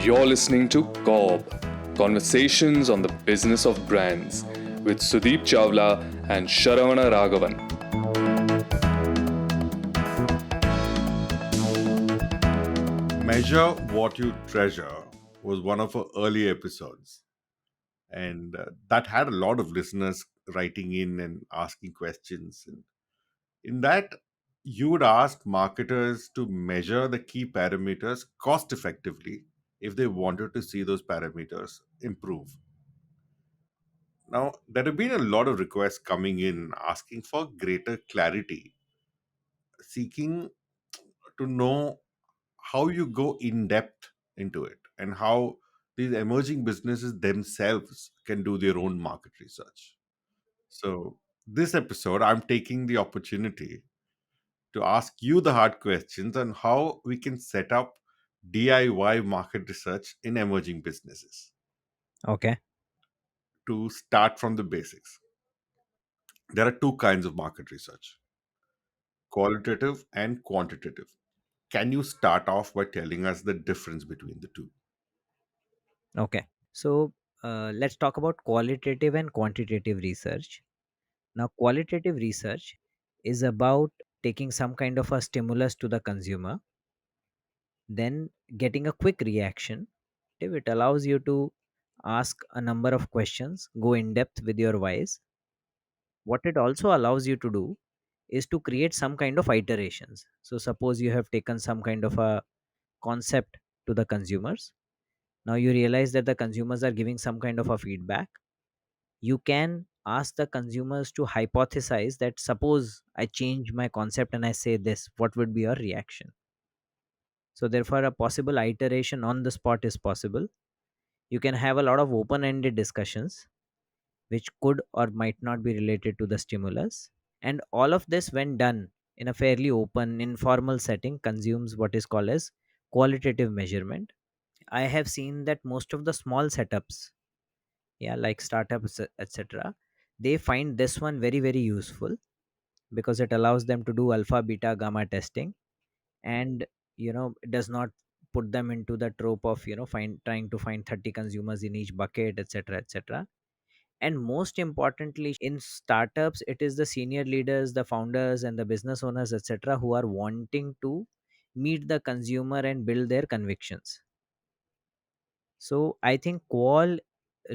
You're listening to CoBB, Conversations on the Business of Brands, with Sudeep Chawla and Sharavana Raghavan. Measure What You Treasure was one of our early episodes, and that had a lot of listeners writing in and asking questions. And in that, you would ask marketers to measure the key parameters cost effectively if they wanted to see those parameters improve. Now, there have been a lot of requests coming in asking for greater clarity, seeking to know how you go in depth into it and how these emerging businesses themselves can do their own market research. So, this episode, I'm taking the opportunity to ask you the hard questions on how we can set up DIY market research in emerging businesses. Okay. To start from the basics, there are two kinds of market research: qualitative and quantitative. Can you start off by telling us the difference between the two? Okay. So let's talk about qualitative and quantitative research. Now, qualitative research is about taking some kind of a stimulus to the consumer, then getting a quick reaction. It allows you to ask a number of questions, go in depth with your whys. What it also allows you to do is to create some kind of iterations. So, suppose you have taken some kind of a concept to the consumers. Now you realize that the consumers are giving some kind of a feedback. You can ask the consumers to hypothesize that suppose I change my concept and I say this, what would be your reaction? So therefore a possible iteration on the spot is possible. You can have a lot of open ended discussions which could or might not be related to the stimulus, and all of this when done in a fairly open informal setting consumes what is called as qualitative measurement. I have seen that most of the small setups, yeah, like startups, etc., they find this one very very useful because it allows them to do alpha beta gamma testing, and it does not put them into the trope of find trying to find 30 consumers in each bucket, etc., etc. And most importantly, in startups it is the senior leaders, the founders and the business owners, etc., who are wanting to meet the consumer and build their convictions. So I think qual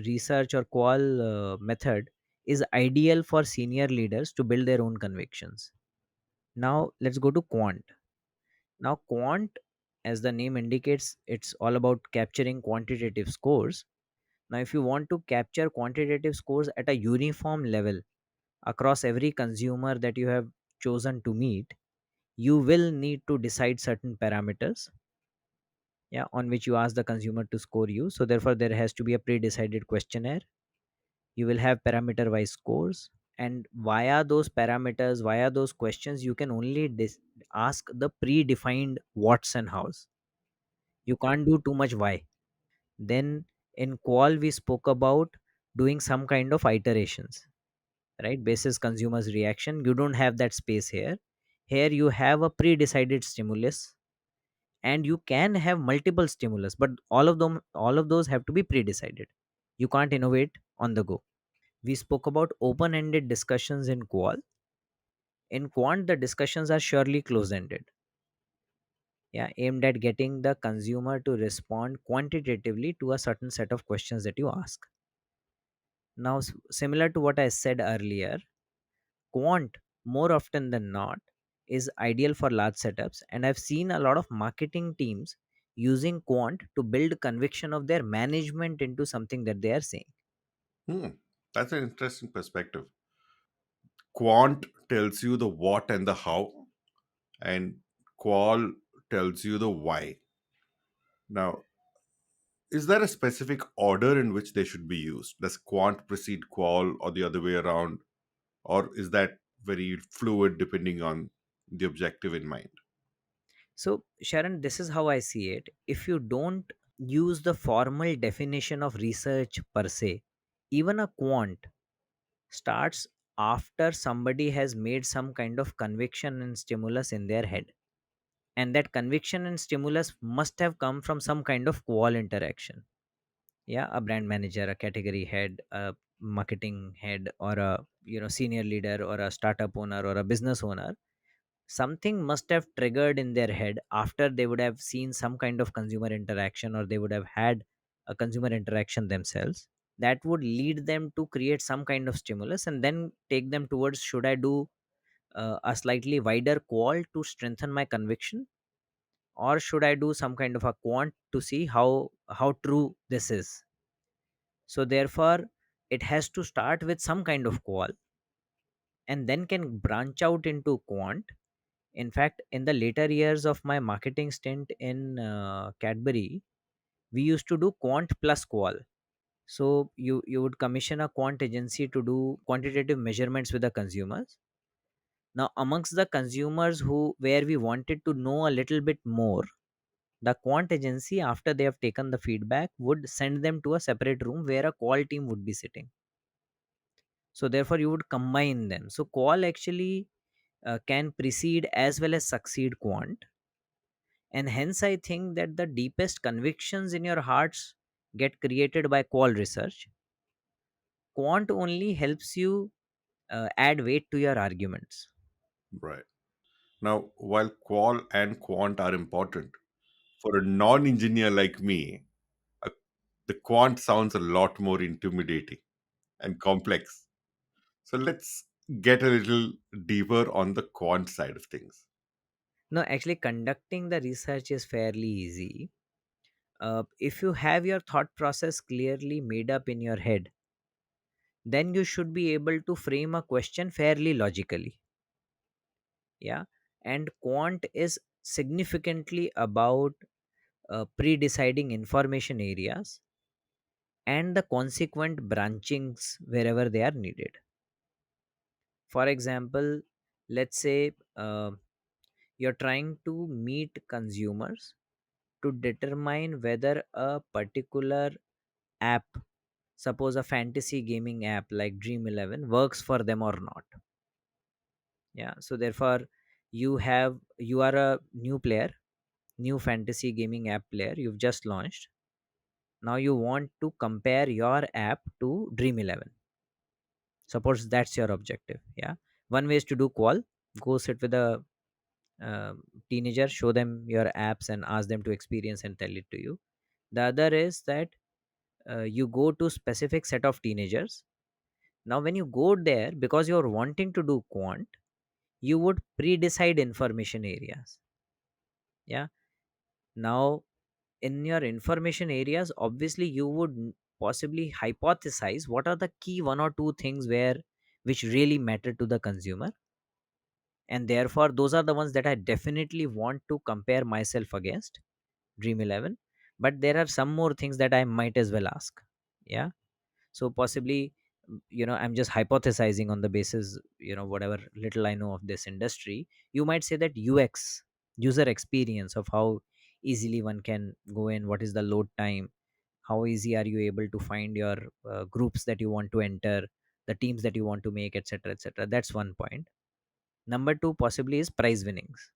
research or qual method is ideal for senior leaders to build their own convictions. Now let's go to quant. Now quant, as the name indicates, it's all about capturing quantitative scores. Now if you want to capture quantitative scores at a uniform level across every consumer that you have chosen to meet, you will need to decide certain parameters, yeah, on which you ask the consumer to score you. So therefore there has to be a pre-decided questionnaire. You will have parameter wise scores, and via those parameters, via those questions, you can only ask the predefined what's and hows. You can't do too much why. Then in qual we spoke about doing some kind of iterations, right, basis consumers reaction. You don't have that space here. Here you have a pre-decided stimulus, and you can have multiple stimulus, but all of those have to be pre-decided. You can't innovate on the go. We spoke about open ended discussions in qual. In quant, the discussions are surely close ended, yeah, aimed at getting the consumer to respond quantitatively to a certain set of questions that you ask. Now, similar to what I said earlier, quant, more often than not, is ideal for large setups, and I've seen a lot of marketing teams using quant to build conviction of their management into something that they are saying. Hmm, that's an interesting perspective. Quant tells you the what and the how, and qual tells you the why. Now, is there a specific order in which they should be used? Does quant precede qual or the other way around? Or is that very fluid depending on the objective in mind? So, Sharon, this is how I see it. If you don't use the formal definition of research per se, even a quant starts after somebody has made some kind of conviction and stimulus in their head. and that conviction and stimulus must have come from some kind of qual interaction. Yeah, a brand manager, a category head, a marketing head, or a senior leader, or a startup owner, or a business owner. Something must have triggered in their head after they would have seen some kind of consumer interaction, or they would have had a consumer interaction themselves, that would lead them to create some kind of stimulus and then take them towards, should I do a slightly wider call to strengthen my conviction, or should I do some kind of a quant to see how true this is. So therefore it has to start with some kind of call and then can branch out into quant. In fact, in the later years of my marketing stint in Cadbury, we used to do quant plus qual. So you would commission a quant agency to do quantitative measurements with the consumers. Now, amongst the consumers who where we wanted to know a little bit more, the quant agency, after they have taken the feedback, would send them to a separate room where a qual team would be sitting. So therefore, you would combine them. So qual actually can precede as well as succeed quant, and hence I think that the deepest convictions in your hearts get created by qual research. Quant only helps you add weight to your arguments. Right. Now, while qual and quant are important, for a non engineer like me, a, the quant sounds a lot more intimidating and complex. So let's get a little deeper on the quant side of things. No, actually, conducting the research is fairly easy. If you have your thought process clearly made up in your head, then you should be able to frame a question fairly logically. Yeah. And quant is significantly about pre-deciding information areas and the consequent branchings wherever they are needed. For example, let's say you're trying to meet consumers to determine whether a particular app, suppose a fantasy gaming app like Dream 11, works for them or not. Yeah. So therefore, you are a new player, new fantasy gaming app player. You've just launched. Now you want to compare your app to Dream 11. Suppose that's your objective. Yeah. One way is to do qual. Go sit with a teenager, show them your apps and ask them to experience and tell it to you. The other is that you go to specific set of teenagers. Now when you go there, because you're wanting to do quant, you would pre-decide information areas. Yeah. Now in your information areas, obviously you would possibly hypothesize what are the key one or two things where which really matter to the consumer, and therefore those are the ones that I definitely want to compare myself against Dream 11. But there are some more things that I might as well ask. Yeah. So possibly, I'm just hypothesizing on the basis, whatever little I know of this industry. You might say that UX, user experience, of how easily one can go in, what is the load time, how easy are you able to find your groups that you want to enter, the teams that you want to make, etc., etc. That's one point. Number two possibly is prize winnings.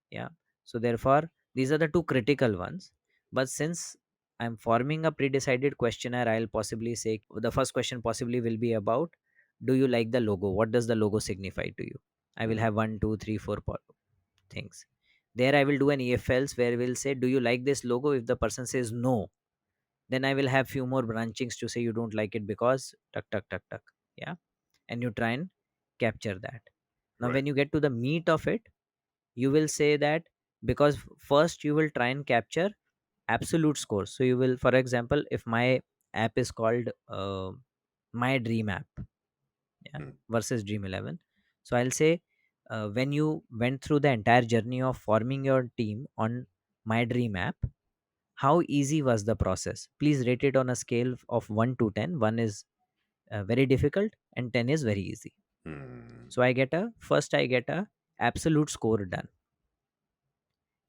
Yeah. So therefore these are the two critical ones. But since I'm forming a pre-decided questionnaire, I'll possibly say the first question possibly will be about, do you like the logo? What does the logo signify to you? I will Mhm. have one, two, three, four things. There I will do an EFLs where we'll say, do you like this logo? If the person says no, then I will have few more branchings to say you don't like it because tuck tuck tuck tuck. Yeah. And you try and capture that. Now Right. when you get to the meat of it, you will say that, because first you will try and capture absolute scores. So you will, for example, if my app is called my dream app, yeah, Mm. versus Dream 11, so I'll say, when you went through the entire journey of forming your team on my dream app, how easy was the process? Please rate it on a scale of 1 to 10. 1 is very difficult and 10 is very easy. Mm. So I get a absolute score done.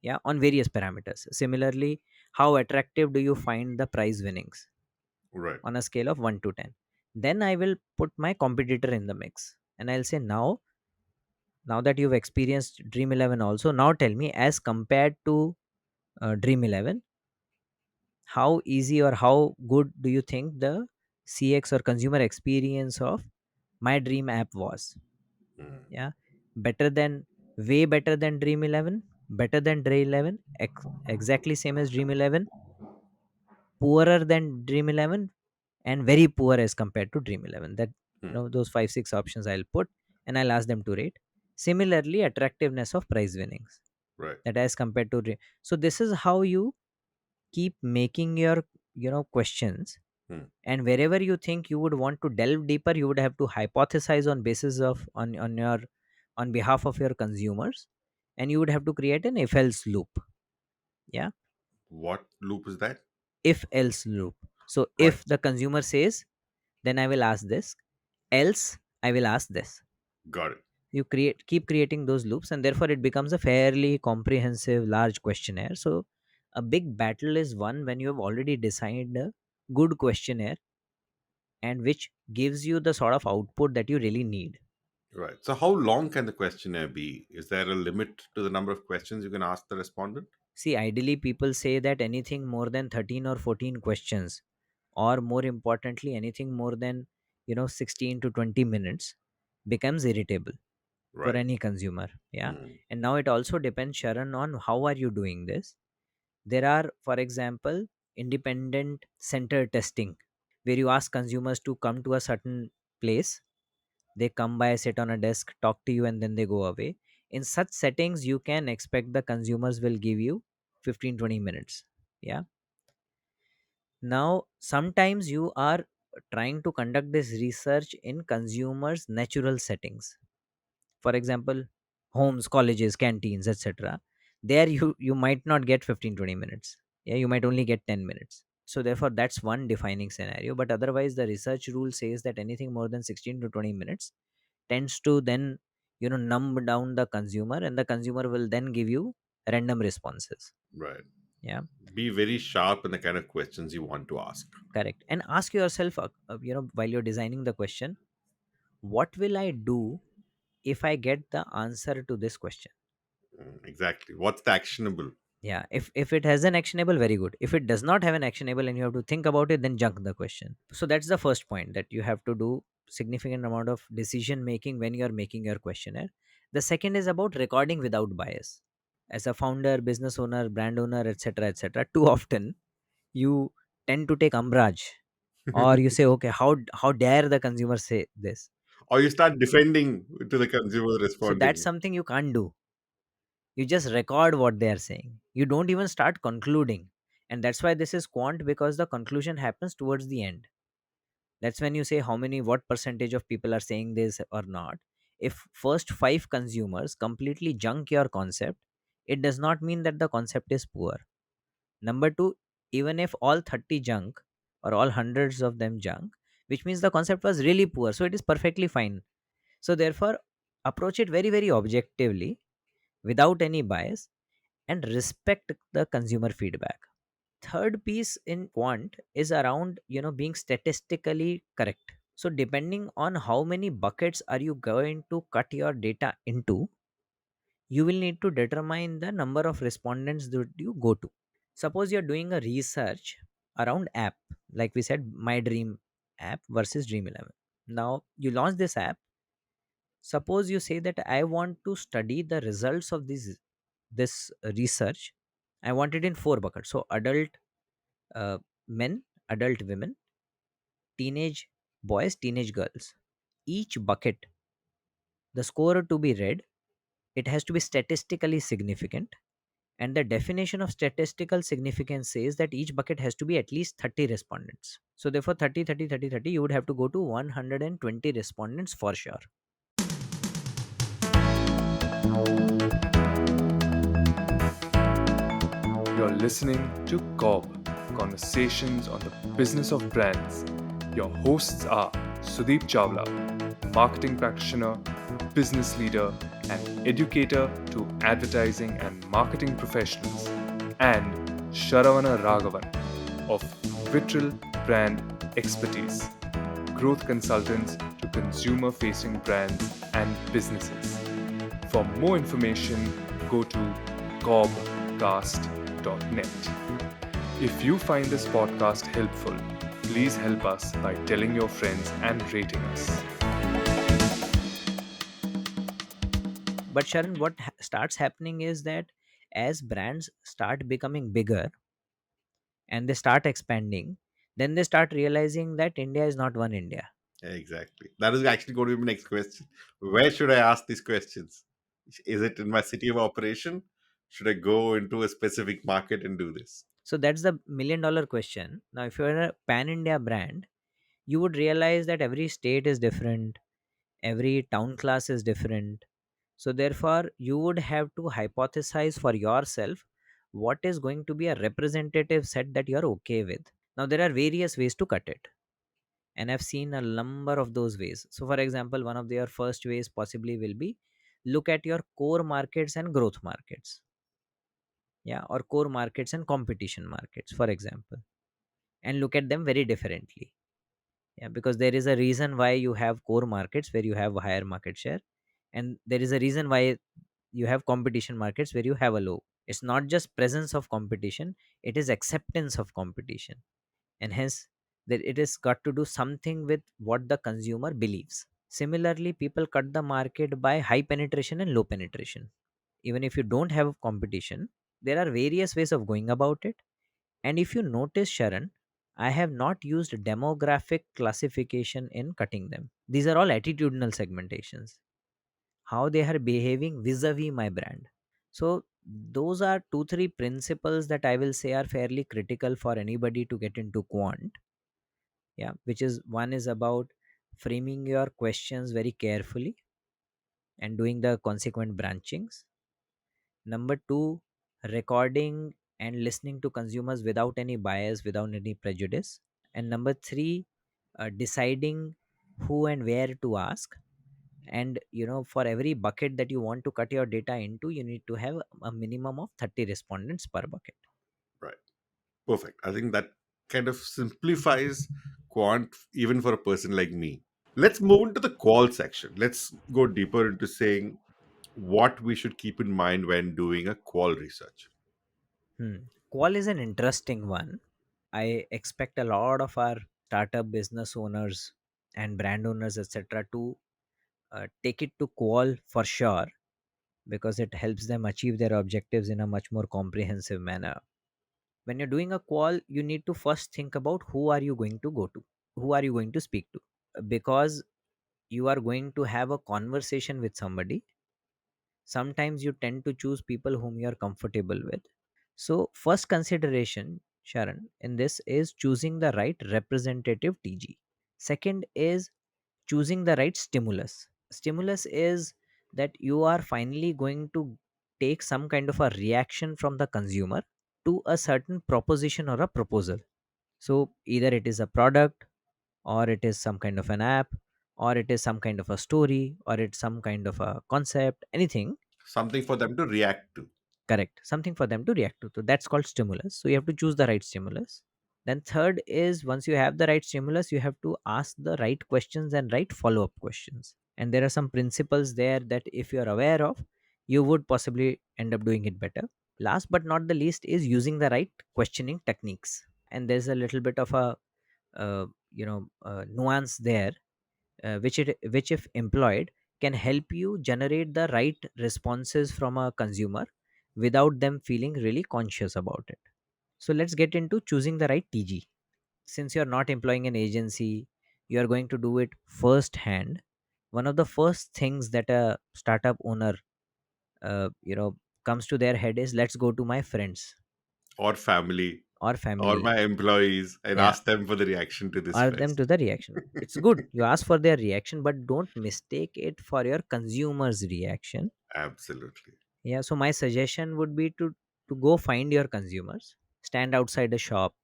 Yeah, on various parameters. Similarly, how attractive do you find the prize winnings Right. on a scale of 1 to 10? Then I will put my competitor in the mix and I'll say, now Now that you've experienced Dream 11 also, now tell me, as compared to Dream 11, how easy or how good do you think the CX or consumer experience of My Dream app was? Mm. Yeah, better than, way better than Dream 11, better than Dream 11, exactly same as Dream 11, poorer than Dream 11, and very poor as compared to Dream 11. That, Mm. those 5 6 options I'll put, and I'll ask them to rate. Similarly, attractiveness of prize winnings, Right. that as compared to so this is how you keep making your questions. Mm. And wherever you think you would want to delve deeper, you would have to hypothesize on basis of on your on behalf of your consumers, and you would have to create an if else loop. Yeah, What loop is that? if else loop. So Right. if the consumer says, then I will ask this, else I will ask this. Got it. You keep creating those loops, and therefore it becomes a fairly comprehensive large questionnaire. So a big battle is won when you have already designed a good questionnaire, and which gives you the sort of output that you really need. Right. So, how long can the questionnaire be? Is there a limit to the number of questions you can ask the respondent? See, ideally people say that anything more than 13 or 14 questions, or more importantly anything more than 16 to 20 minutes, becomes irritable for Right. any consumer. Yeah, Mm. and now it also depends, Sharan, on how are you doing this. There are, for example, independent center testing, where you ask consumers to come to a certain place. They come by, sit on a desk, talk to you, and then they go away. In such settings, you can expect the consumers will give you 15 20 minutes. Yeah. Now, sometimes you are trying to conduct this research in consumers' natural settings. For example, homes, colleges, canteens, etc. There you might not get 15 20 minutes. Yeah, you might only get 10 minutes. So therefore that's one defining scenario, but otherwise the research rule says that anything more than 16 to 20 minutes tends to then numb down the consumer, and the consumer will then give you random responses. Right. Yeah, Be very sharp in the kind of questions you want to ask. correct. And ask yourself, while you're designing the question, what will I do if I get the answer to this question? Mm, exactly. What's the actionable? Yeah, if it has an actionable, very good. If it does not have an actionable and you have to think about it, then junk the question. So that's the first point, that you have to do significant amount of decision making when you are making your questionnaire. The second is about recording without bias. As a founder, business owner, brand owner, etc., etc., too often you tend to take umbrage, or you say, okay, how dare the consumer say this. Or you start defending to the consumer So that's responding. something you can't do. You just record what they are saying, you don't even start concluding. And that's why this is quant, because the conclusion happens towards the end. That's when you say how many, what percentage of people are saying this or not. If first 5 consumers completely junk your concept, it does not mean that the concept is poor. Number 2, even if all 30 junk, or all hundreds of them junk, which means the concept was really poor, so it is perfectly fine. So therefore, approach it very very objectively, without any bias, and respect the consumer feedback. Third piece in quant is around being statistically correct. So depending on how many buckets are you going to cut your data into, you will need to determine the number of respondents that you go to. Suppose you're doing a research around app, like we said, My Dream app versus Dream 11. Now you launch this app. Suppose you say that I want to study the results of this research. I want it in 4 buckets. So adult uh, men, adult women, teenage boys, teenage girls. Each bucket, the score to be read, it has to be statistically significant. And the definition of statistical significance says that each bucket has to be at least 30 respondents. So therefore 30, 30, 30, 30, you would have to go to 120 respondents for sure. You're listening to CoBB, Conversations on the Business of Brands. Your hosts are Sudeep Chawla, marketing practitioner, business leader, and educator to advertising and marketing professionals, and Sharavana Raghavan of Vitral Brand Expertise, growth consultants to consumer facing brands and businesses. For more information, go to cobcast.net. If you find this podcast helpful, please help us by telling your friends and rating us. But Sharon, what starts happening is that as brands start becoming bigger and they start expanding, then they start realizing that India is not one India. Exactly. That is actually going to be my next question. Where should I ask these questions? Is it in my city of operation? Should I go into a specific market and do this? So that's the $1 million question. Now, if you're a pan India brand, you would realize that every state is different, every town class is different. So, therefore, you would have to hypothesize for yourself what is going to be a representative set that you're okay with. Now, there are various ways to cut it, and I've seen a number of those ways. So, for example, one of their first ways possibly will be look at your core markets and growth markets, yeah, or core markets and competition markets, for example, and look at them very differently. Yeah, because there is a reason why you have core markets where you have a higher market share, and there is a reason why you have competition markets where you have a low. It's not just presence of competition, it is acceptance of competition, and hence that it has got to do something with what the consumer believes. Similarly, people cut the market by high penetration and low penetration. Even if you don't have competition, there are various ways of going about it. And if you notice, Sharon, I have not used demographic classification in cutting them. These are all attitudinal segmentations, how they are behaving vis-a-vis my brand. So those are two, three principles that I will say are fairly critical for anybody to get into quant. Yeah, which is one is about framing your questions very carefully and doing the consequent branchings. Number two, recording and listening to consumers without any bias, without any prejudice. And number three, deciding who and where to ask. And for every bucket that you want to cut your data into, you need to have a minimum of 30 respondents per bucket. Right. Perfect. I think that kind of simplifies quant even for a person like me. Let's move into the qual section. Let's go deeper into saying what we should keep in mind when doing a qual research. Qual is an interesting one. I expect a lot of our startup business owners and brand owners, etc., to take it to qual for sure, because it helps them achieve their objectives in a much more comprehensive manner. When you're doing a qual, you need to first think about who are you going to go to, who are you going to speak to, because you are going to have a conversation with somebody. Sometimes you tend to choose people whom you are comfortable with. So first consideration, Sharon, in this is choosing the right representative TG. Second is choosing the right stimulus. Stimulus is that you are finally going to take some kind of a reaction from the consumer to a certain proposition or a proposal. So either it is a product, or it is some kind of an app, or it is some kind of a story, or it's some kind of a concept, anything. Something for them to react to. Correct, something for them to react to. So that's called stimulus. So you have to choose the right stimulus. Then third is, once you have the right stimulus, you have to ask the right questions and right follow up questions. And there are some principles there that if you are aware of, you would possibly end up doing it better. Last but not the least is using the right questioning techniques. And there's a little bit of a nuance there, which if employed, can help you generate the right responses from a consumer without them feeling really conscious about it. So let's get into choosing the right TG. Since you're not employing an agency, you are going to do it first hand. One of the first things that a startup owner uh, you know comes to their head is, let's go to my friends Or family or or family. my employees and Yeah, ask them for the reaction to this ask them first. to the reaction. It's good you ask for their reaction, but don't mistake it for your consumer's reaction. Absolutely. Yeah, so my suggestion would be to go find your consumers, stand outside a shop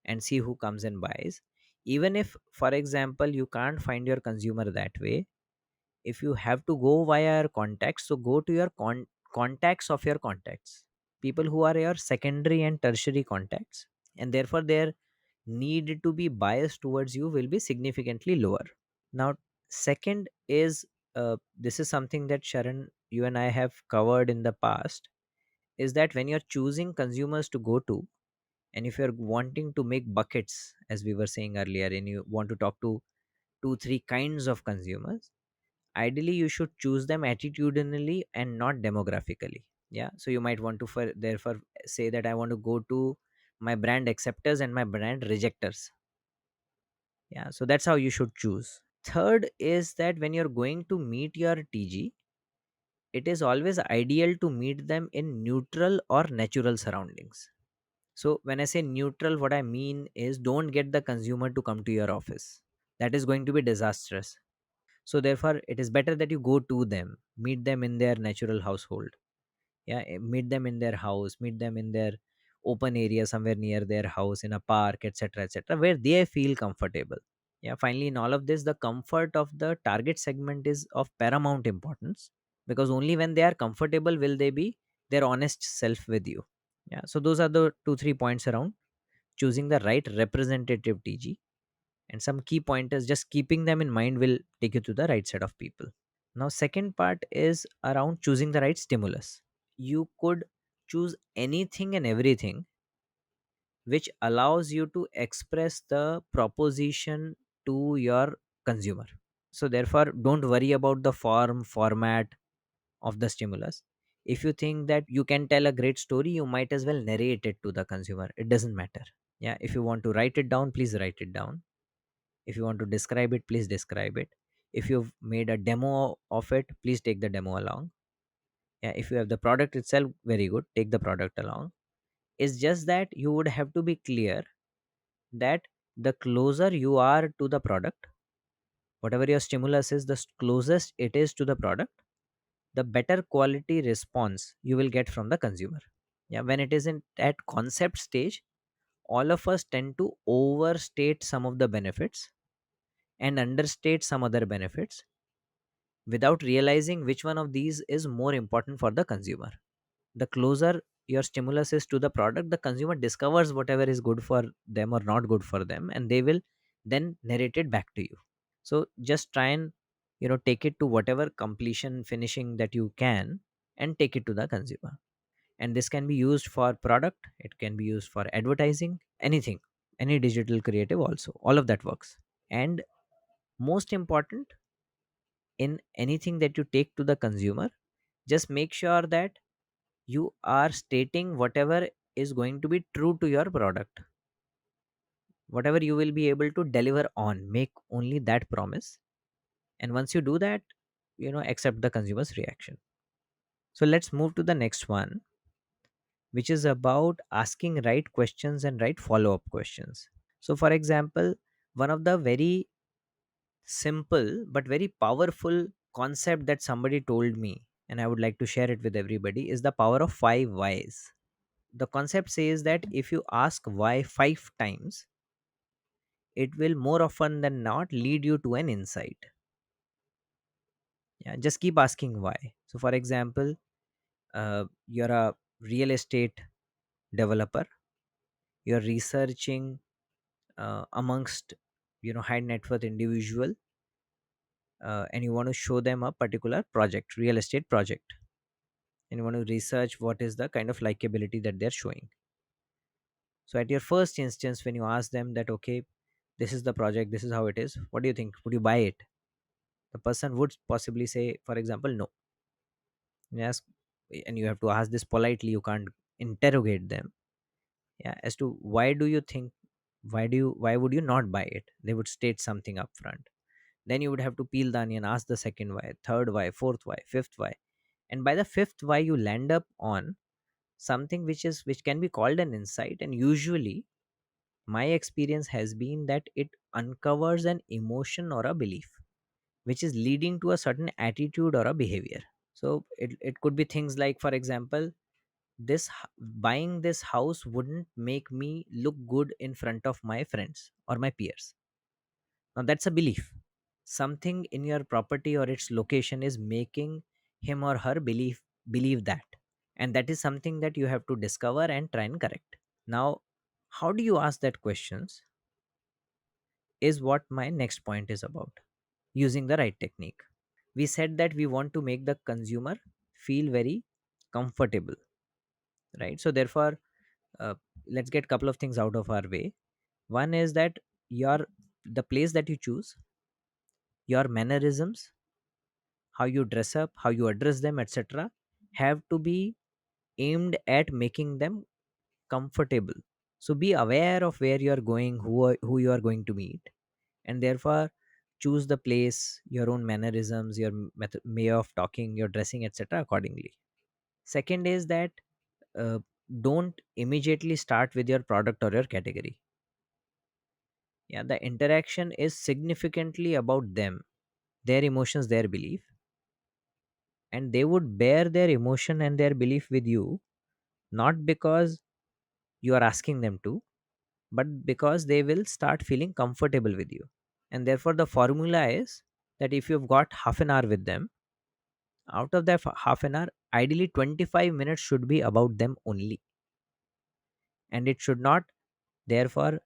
and see who comes and buys. Even if, for example, you can't find your consumer that way, if you have to go via your contacts, so go to your contacts of your contacts, people who are your secondary and tertiary contacts, and therefore their need to be biased towards you will be significantly lower. Now, second is this is something that Sharan, you and I have covered in the past, is that when you're choosing consumers to go to, and if you're wanting to make buckets, as we were saying earlier, and you want to talk to two, three kinds of consumers, ideally you should choose them attitudinally and not demographically. Yeah, so you might want to therefore say that I want to go to my brand acceptors and my brand rejectors. Yeah, so that's how you should choose. Third is that when you're going to meet your TG, it is always ideal to meet them in neutral or natural surroundings. So when I say neutral, what I mean is don't get the consumer to come to your office. That is going to be disastrous. So therefore, it is better that you go to them, meet them in their natural household. Yeah, meet them in their house, meet them in their open area somewhere near their house, in a park, etc., etc., where they feel comfortable. Yeah, finally, in all of this, the comfort of the target segment is of paramount importance, because only when they are comfortable will they be their honest self with you. Yeah, so those are the two, three points around choosing the right representative TG, and some key pointers, just keeping them in mind will take you to the right set of people. Now, second part is around choosing the right stimulus. You could choose anything and everything which allows you to express the proposition to your consumer. So therefore, don't worry about the format of the stimulus. If you think that you can tell a great story, you might as well narrate it to the consumer. It doesn't matter. Yeah, if you want to write it down, please write it down. If you want to describe it, please describe it. If you've made a demo of it, please take the demo along. Yeah, if you have the product itself, very good, take the product along. It's just that you would have to be clear that the closer you are to the product, whatever your stimulus is, the closest it is to the product, the better quality response you will get from the consumer. Yeah, when it isn't at concept stage, all of us tend to overstate some of the benefits and understate some other benefits without realizing which one of these is more important for the consumer. The closer your stimulus is to the product, the consumer discovers whatever is good for them or not good for them, and they will then narrate it back to you. So just try and take it to whatever completion finishing that you can, and take it to the consumer. And this can be used for product, it can be used for advertising, anything, any digital creative also, all of that works. And most important, in anything that you take to the consumer, just make sure that you are stating whatever is going to be true to your product. Whatever you will be able to deliver on, make only that promise. And once you do that, accept the consumer's reaction. So let's move to the next one, which is about asking right questions and right follow up questions. So for example, one of the very simple but very powerful concept that somebody told me, and I would like to share it with everybody, is the power of 5 whys. The concept says that if you ask why 5 times, it will more often than not lead you to an insight. Yeah, just keep asking why. So for example, you're a real estate developer, you're researching amongst high net worth individual, and you want to show them a particular project, real estate project, and you want to research what is the kind of likability that they're showing. So at your first instance, when you ask them that, okay, this is the project, this is how it is, what do you think, would you buy it? The person would possibly say, for example, no. Yes, and you have to ask this politely, you can't interrogate them. Yeah, as to why do you think, why would you not buy it? They would state something up front. Then you would have to peel the onion, ask the second why, third why, fourth why, fifth why. And by the fifth why, you land up on something which can be called an insight. And usually my experience has been that it uncovers an emotion or a belief which is leading to a certain attitude or a behavior. So it could be things like, for example, buying this house wouldn't make me look good in front of my friends or my peers. Now that's a belief. Something in your property or its location is making him or her believe that. And that is something that you have to discover and try and correct. Now, how do you ask that questions is what my next point is about, using the right technique. we said that we want to make the consumer feel very comfortable, right? So therefore, uh, let's get a couple of things out of our way. One is that your the place that you choose, your mannerisms, how you dress up, how you address them, etc., have to be aimed at making them comfortable. So be aware of where you are going, who you are going to meet, and therefore choose the place, your own mannerisms, your way of talking, your dressing, etc., accordingly. Second is that uh, don't immediately start with your product or your category. Yeah, the interaction is significantly about them, their emotions, their belief, and they would bear their emotion and their belief with you, not because you are asking them to, but because they will start feeling comfortable with you. And therefore the formula is that if you've got half an hour with them, out of that half an hour, ideally 25 minutes should be about them only, and it should not therefore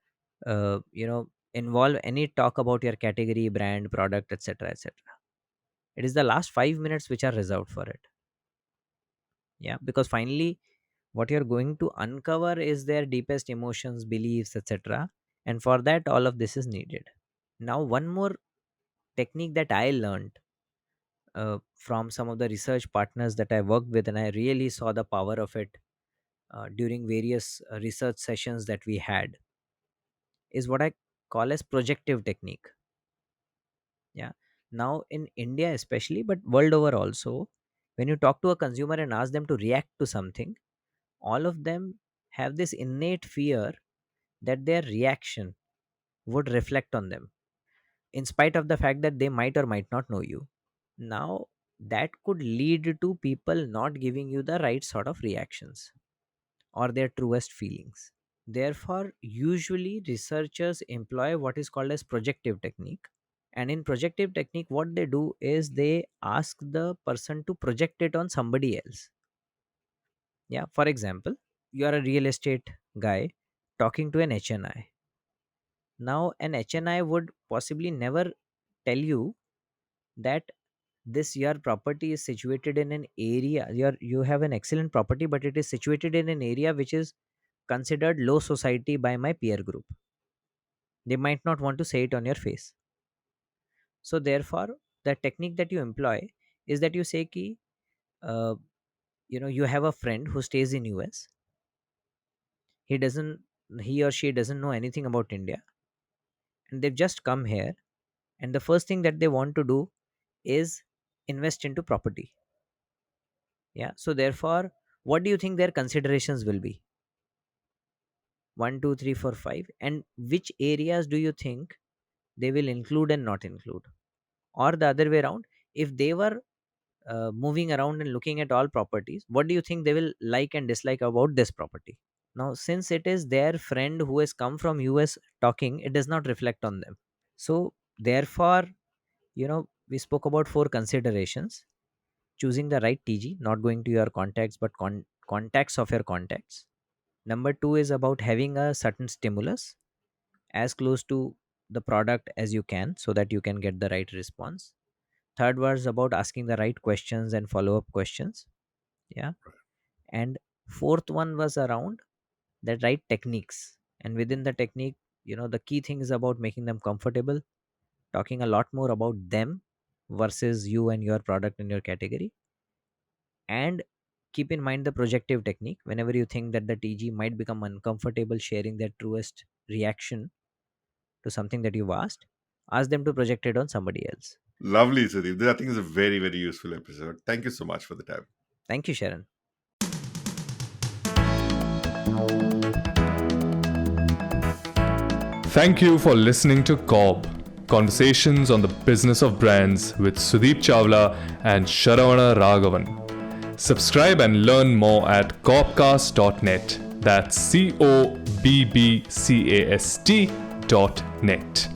involve any talk about your category, brand, product, etc., etc. It is the last 5 minutes which are reserved for it. Yeah, because finally what you're going to uncover is their deepest emotions, beliefs, etc., and for that all of this is needed. Now one more technique that I learned from some of the research partners that I worked with, and I really saw the power of it during various research sessions that we had, is what I call as projective technique. Yeah. Now in India especially, but world over also, when you talk to a consumer and ask them to react to something, all of them have this innate fear that their reaction would reflect on them, in spite of the fact that they might or might not know you. Now, that could lead to people not giving you the right sort of reactions or their truest feelings. Therefore, usually researchers employ what is called as projective technique. And in projective technique, what they do is they ask the person to project it on somebody else. Yeah, for example, you are a real estate guy talking to an HNI. Now, an HNI would possibly never tell you that this your property is situated in an area, you have an excellent property, but it is situated in an area which is considered low society by my peer group. They might not want to say it on your face. So therefore the technique that you employ is that you say ki, uh, you have a friend who stays in US. he doesn't he or she doesn't know anything about India, and they've just come here, and the first thing that they want to do is invest into property. Yeah, so therefore what do you think their considerations will be? One, two, three, four, five. And which areas do you think they will include and not include? Or the other way around, if they were moving around and looking at all properties, what do you think they will like and dislike about this property? Now, since it is their friend who has come from US talking, it does not reflect on them. So, therefore, we spoke about four considerations: choosing the right TG, not going to your contacts, but contacts of your contacts. Number two is about having a certain stimulus as close to the product as you can so that you can get the right response. Third was about asking the right questions and follow up questions. Yeah. And fourth one was around the right techniques. And within the technique, the key thing is about making them comfortable, talking a lot more about them versus you and your product and your category. And keep in mind the projective technique. Whenever you think that the TG might become uncomfortable sharing their truest reaction to something that you've asked, ask them to project it on somebody else. Lovely, Sudeep. This, I think, is a very, very useful episode. Thank you so much for the time. Thank you, Sharan. Thank you for listening to CoBB, Conversations on the Business of Brands with Sudeep Chawla and Sharavana Raghavan. Subscribe and learn more at cobcast.net. That's CoBBCAST.net.